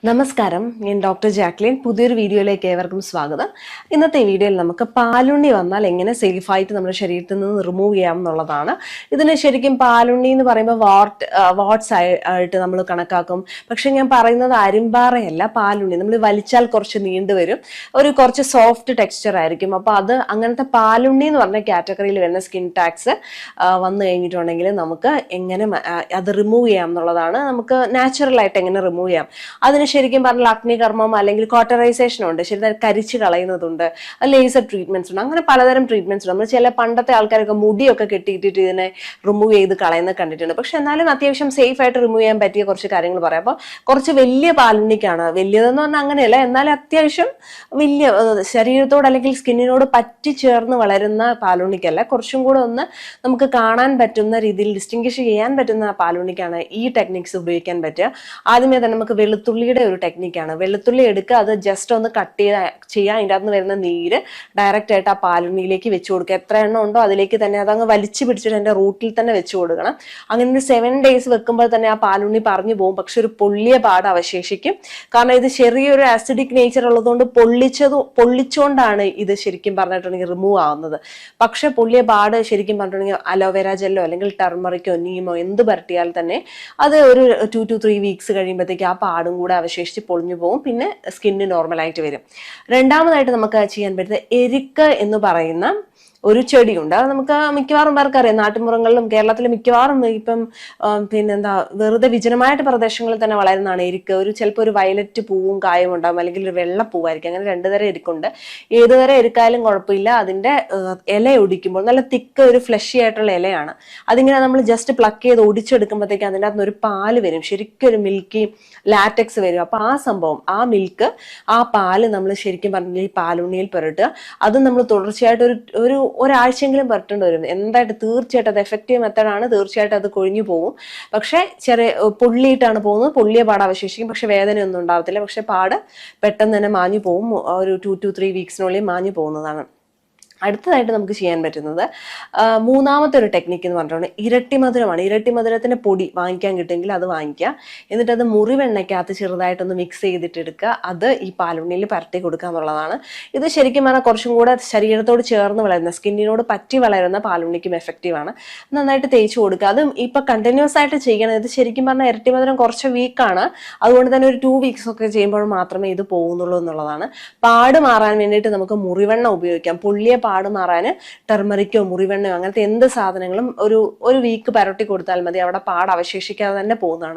നമസ്കാരം, ഞാൻ doctor Jacqueline. പുതിയൊരു വീഡിയോയിലേക്ക് ഏവർക്കും സ്വാഗതം. ഇന്നത്തെ വീഡിയോയിൽ നമുക്ക് പാലുണ്ണി വന്നാൽ എങ്ങനെ സേഫായിട്ട് നമ്മുടെ ശരീരത്തിൽ നിന്ന് റിമൂവ് ചെയ്യാം എന്നുള്ളതാണ്. ഇതിന് ശരിക്കും പാലുണ്ണി എന്ന് പറയുമ്പോൾ വാട്ട്സ് ആയിട്ട് നമ്മൾ കണക്കാക്കും. പക്ഷെ ഞാൻ പറയുന്നത് അരിമ്പാറയല്ല, പാലുണ്ണി. നമ്മൾ വലിച്ചാൽ കുറച്ച് നീണ്ടുവരും, കുറച്ച് സോഫ്റ്റ് ടെക്സ്ചർ ആയിരിക്കും. അപ്പോൾ അങ്ങനത്തെ പാലുണ്ണി എന്ന് പറഞ്ഞ കാറ്റഗറിയിൽ വരുന്ന സ്കിൻ ടാക്സ് വന്നു കഴിഞ്ഞിട്ടുണ്ടെങ്കിൽ നമുക്ക് എങ്ങനെ അത് റിമൂവ് ചെയ്യാം എന്നുള്ളതാണ്. നമുക്ക് നാച്ചുറലായിട്ട് എങ്ങനെ റിമൂവ് ചെയ്യാം. അതിന് ശരിക്കും പറഞ്ഞാൽ അഗ്നികർമ്മം അല്ലെങ്കിൽ കോട്ടറൈസേഷൻ ഉണ്ട്, ശരി, കരിച്ച് കളയുന്നതുണ്ട്, ലേസർ ട്രീറ്റ്മെന്റ്സ് ഉണ്ട്, അങ്ങനെ പലതരം ട്രീറ്റ്മെന്റ്സ് ഉണ്ട്. നമ്മൾ ചില പണ്ടത്തെ ആൾക്കാരൊക്കെ മുടിയൊക്കെ കെട്ടിയിട്ടിട്ട് ഇതിനെ റിമൂവ് ചെയ്ത് കളയുന്നത് കണ്ടിട്ടുണ്ട്. പക്ഷെ എന്നാലും അത്യാവശ്യം സേഫ് ആയിട്ട് റിമൂവ് ചെയ്യാൻ പറ്റിയ കുറച്ച് കാര്യങ്ങൾ പറയാം. അപ്പോൾ കുറച്ച് വലിയ പാലുണ്ണിക്കാണ്, വലിയതെന്ന് പറഞ്ഞാൽ അങ്ങനെയല്ല, എന്നാലും അത്യാവശ്യം വലിയ ശരീരത്തോട് അല്ലെങ്കിൽ സ്കിന്നിനോട് പറ്റി ചേർന്ന് വളരുന്ന പാലുണ്ണിക്കല്ല, കുറച്ചും കൂടെ ഒന്ന് നമുക്ക് കാണാൻ പറ്റുന്ന രീതിയിൽ ഡിസ്റ്റിംഗ്വിഷ് ചെയ്യാൻ പറ്റുന്ന പാലുണ്ണിക്കാണ് ഈ ടെക്നിക്സ് ഉപയോഗിക്കാൻ പറ്റുക. ആദ്യമേ തന്നെ നമുക്ക് വെളുത്തുള്ളിയുടെ ഒരു ടെക്നിക്കാണ്. വെളുത്തുള്ളി എടുക്കുക, അത് ജസ്റ്റ് ഒന്ന് കട്ട് ചെയ്യുക, അതിൻ്റെ അകത്ത് വരുന്ന നീര് ഡയറക്റ്റ് ആയിട്ട് ആ പാലുണ്ണിയിലേക്ക് വെച്ച് കൊടുക്കുക. എത്ര എണ്ണം ഉണ്ടോ അതിലേക്ക് തന്നെ അതങ്ങ് വലിച്ചു പിടിച്ചിട്ട് അതിന്റെ റൂട്ടിൽ തന്നെ വെച്ച് കൊടുക്കണം. അങ്ങനെ ഒരു 7 days വെക്കുമ്പോൾ തന്നെ ആ പാലുണ്ണി പറഞ്ഞു പോകും. പക്ഷെ ഒരു പൊള്ളിയ പാട് അവശേഷിക്കും. കാരണം ഇത് ചെറിയൊരു ആസിഡിക് നേച്ചർ ഉള്ളതുകൊണ്ട് പൊള്ളിച്ചുകൊണ്ടാണ് ഇത് ശരിക്കും പറഞ്ഞിട്ടുണ്ടെങ്കിൽ റിമൂവ് ആവുന്നത്. പക്ഷെ പൊള്ളിയ പാട് ശരിക്കും പറഞ്ഞിട്ടുണ്ടെങ്കിൽ അലോവേര ജെല്ലോ അല്ലെങ്കിൽ ടർമറിക്കോ നീമോ എന്ത് പരട്ടിയാൽ തന്നെ അത് ഒരു 2 to 3 weeks കഴിയുമ്പോഴത്തേക്ക് ആ പാടും കൂടെ അവശേഷിച്ച് പൊളിഞ്ഞു പോകും. പിന്നെ സ്കിന്ന് നോർമലായിട്ട് വരും. രണ്ടാമതായിട്ട് നമുക്ക് ചെയ്യാൻ പറ്റുന്നത് എരിക്ക എന്ന് പറയുന്ന ഒരു ചെടിയുണ്ട്. അത് നമുക്ക് മിക്കവാറും പേർക്കറിയാം. നാട്ടുമ്പുറങ്ങളിലും കേരളത്തിലും മിക്കവാറും ഇപ്പം പിന്നെന്താ വെറുതെ വിജനമായിട്ട് പ്രദേശങ്ങളിൽ തന്നെ വളരുന്നതാണ് എരിക്ക്. ചിലപ്പോൾ ഒരു വയലറ്റ് പൂവും കായും ഉണ്ടാകും, അല്ലെങ്കിൽ ഒരു വെള്ള പൂവായിരിക്കും. അങ്ങനെ 2 തരം എരിക്കുണ്ട്. ഏത് തരം എരിക്കായാലും കുഴപ്പമില്ല. അതിന്റെ ഇല ഒടിക്കുമ്പോൾ നല്ല തിക്ക് ഒരു ഫ്ലഷി ആയിട്ടുള്ള ഇലയാണ്. അതിങ്ങനെ നമ്മൾ ജസ്റ്റ് പ്ലക്ക് ചെയ്ത് ഒടിച്ചെടുക്കുമ്പോഴത്തേക്ക് അതിൻ്റെ അകത്ത് ഒരു പാല് വരും, ശരിക്കും ഒരു മിൽക്കി ലാറ്റക്സ് വരും. അപ്പൊ ആ സംഭവം, ആ മിൽക്ക്, ആ പാല് നമ്മൾ ശരിക്കും പറഞ്ഞാൽ ഈ പാലുണ്ണിയിൽ പുരട്ടുക. അത് നമ്മൾ തുടർച്ചയായിട്ട് ഒരാഴ്ചയെങ്കിലും പുരട്ടേണ്ടി വരും. എന്തായിട്ട് തീർച്ചയായിട്ടും അത് എഫക്റ്റീവ് മെത്തേഡാണ്. തീർച്ചയായിട്ടും അത് കൊഴിഞ്ഞു പോകും. പക്ഷെ പൊള്ളിയിട്ടാണ് പോകുന്നത്. പൊള്ളിയ പാട് അവശേഷിക്കും, പക്ഷെ വേദനയൊന്നും ഉണ്ടാവത്തില്ല. പക്ഷെ പാട് പെട്ടെന്ന് തന്നെ മാഞ്ഞു പോകും. ഒരു 2 to 3 weeksനുള്ളിൽ മാഞ്ഞു പോകുന്നതാണ്. അടുത്തതായിട്ട് നമുക്ക് ചെയ്യാൻ പറ്റുന്നത് മൂന്നാമത്തെ ഒരു ടെക്നിക്ക് എന്ന് പറഞ്ഞിട്ടുണ്ട് ഇരട്ടി മധുരമാണ്. ഇരട്ടി മധുരത്തിന്റെ പൊടി വാങ്ങിക്കാൻ കിട്ടുമെങ്കിൽ അത് വാങ്ങിക്കുക. എന്നിട്ട് അത് മുറിവെണ്ണയ്ക്കകത്ത് ചെറുതായിട്ടൊന്ന് മിക്സ് ചെയ്തിട്ട് എടുക്കുക. അത് ഈ പാലുണ്ണിയിൽ പരട്ടി കൊടുക്കുക എന്നുള്ളതാണ്. ഇത് ശരിക്കും പറഞ്ഞാൽ കുറച്ചും കൂടെ ശരീരത്തോട് ചേർന്ന് വളരുന്ന, സ്കിന്നിനോട് പറ്റി വളരുന്ന പാലുണ്ണിക്കും എഫക്റ്റീവാണ്. നന്നായിട്ട് തേച്ച് കൊടുക്കുക. അത് ഇപ്പൊ കണ്ടിന്യൂസ് ആയിട്ട് ചെയ്യണം. ഇത് ശരിക്കും പറഞ്ഞാൽ ഇരട്ടി മധുരം കുറച്ച് വീക്കാണ്. അതുകൊണ്ട് തന്നെ ഒരു 2 weeks ഒക്കെ ചെയ്യുമ്പോൾ മാത്രമേ ഇത് പോകുന്നുള്ളൂ എന്നുള്ളതാണ്. പാട് മാറാൻ വേണ്ടിയിട്ട് നമുക്ക് മുറിവെണ്ണ ഉപയോഗിക്കാം. പൊള്ളിയ പാട് മാറാന് ടർമറിക്കോ മുറിവെണ്ണയോ അങ്ങനത്തെ എന്ത് സാധനങ്ങളും ഒരു വീക്ക് പരട്ടി കൊടുത്താൽ മതി. അവിടെ പാട് അവശേഷിക്കാതെ തന്നെ പോകുന്നതാണ്.